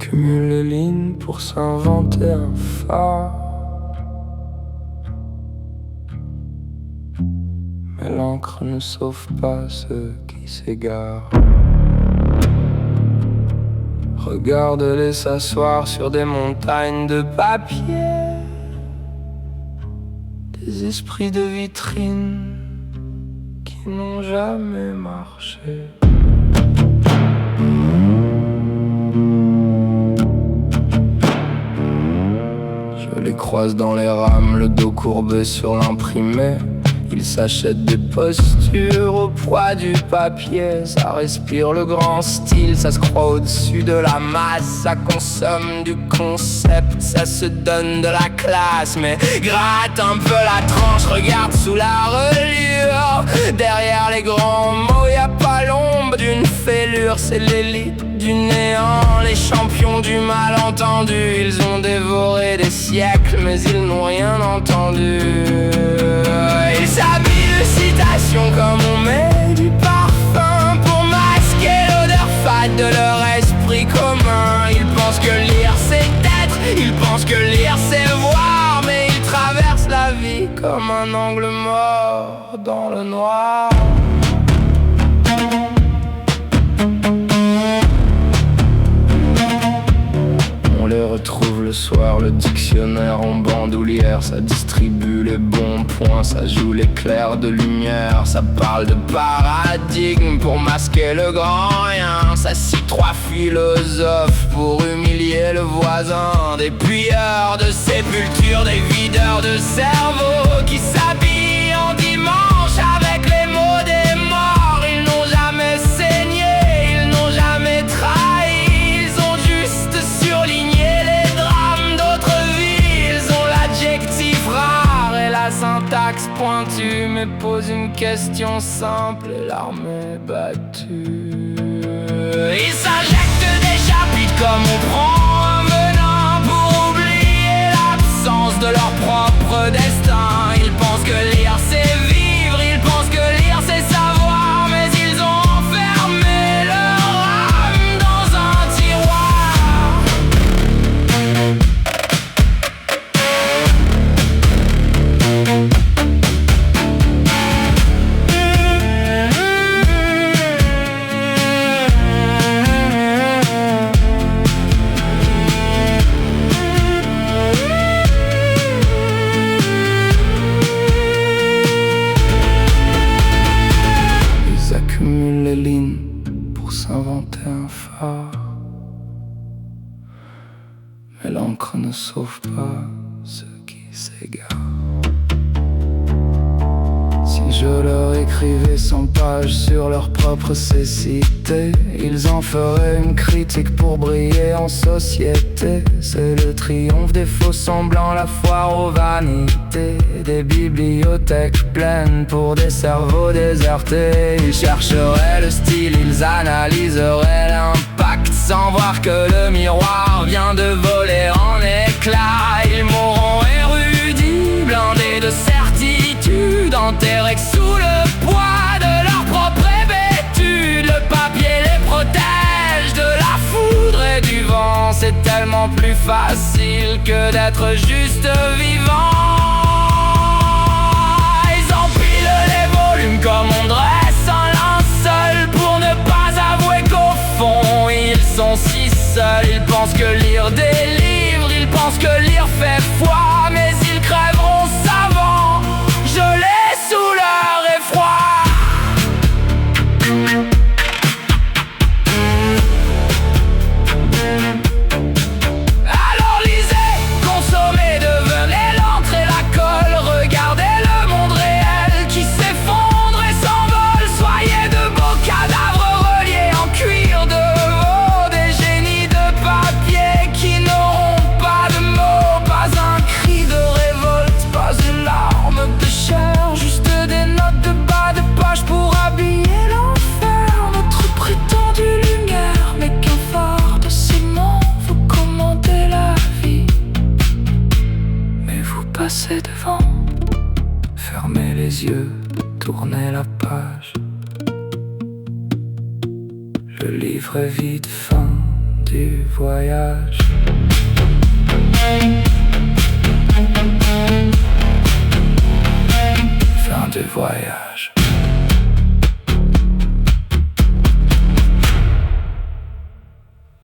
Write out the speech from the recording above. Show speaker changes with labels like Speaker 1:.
Speaker 1: accumule les lignes pour s'inventer un phare. Mais l'encre ne sauve pas ceux qui s'égarent. Regarde-les s'asseoir sur des montagnes de papier, des esprits de vitrine qui n'ont jamais marché. Je les croise dans les rames, le dos courbé sur l'imprimé. Ils s'achètent des postures au poids du papier. Ça respire le grand style, ça se croit au-dessus de la masse. Ça consomme du concept, ça se donne de la classe. Mais gratte un peu la tranche, regarde sous la reliure. Derrière les grands mots, y a pas l'ombre d'une fêlure. C'est l'élite du néant, les champions du malentendu. Ils ont dévoré des siècles, mais ils n'ont rien entendu. Ils s'habillent de citations comme on met du parfum pour masquer l'odeur fade de leur esprit commun. Ils pensent que lire c'est être, ils pensent que lire c'est voir, mais ils traversent la vie comme un angle mort dans le noir. On les retrouve le soir, le dictionnaire en bandoulière. Ça distribue les bons points, ça joue l'éclair de lumière. Ça parle de paradigme pour masquer le grand rien. Ça cite trois philosophes pour humilier le voisin. Des pilleurs de sépulture, des videurs de cerveau qui s'habillent en dimanche avec les mots des morts. Ils n'ont jamais saigné, ils n'ont jamais trahi. Ils ont juste surligné les drames d'autres vies. Ils ont l'adjectif rare et la syntaxe pointue, mais pose une question simple et l'arme est battue. Ils s'injectent des chapitres comme on prend un venin pour oublier l'absence de leur propre destin. Ils pensent que lire c'est vivre, ils pensent que lire c'est savoir, mais ils ont enfermé leur âme dans un tiroir. Ils accumulent les lignes pour s'inventer un phare. Mais l'encre ne sauve pas ceux qui s'égarent. Si je leur écrivais 100 pages sur leur propre cécité, ils en feraient une critique pour briller en société. C'est le triomphe des faux semblants, la foire aux vanités. Des bibliothèques pleines pour des cerveaux désertés. Ils chercheraient le style, ils analyseraient l'impact, sans voir que le miroir vient de voler en éclats. Ils mourront érudits, blindés de certitude, enterrés sous le poids de leur propre hébétude. Le papier les protège de la foudre et du vent. C'est tellement plus facile que d'être juste vivant. Ils empilent les volumes comme on dresse un linceul pour ne pas avouer qu'au fond ils sont si seuls. Ils pensent que lire délivre, ils pensent que lire fait foi, mais ils crèveront savants, gelés sous leur effroi. Alors lisez, consommez, devenez l'encre et la colle. Regardez le monde réel qui s'effondre et s'envole. Soyez de beaux cadavres reliés en cuir de veau, des génies de papier qui n'auront pas de mots. Pas un cri de révolte, pas une larme de chair, juste des notes de bas de page pour habiller l'enfer. Notre prétendue lumière, mais qu'un phare de ciment. Vous commandez la vie, mais vous passez devant. Fermez les yeux, tournez la page. Le livre est vide, fin du voyage. Fin du voyage.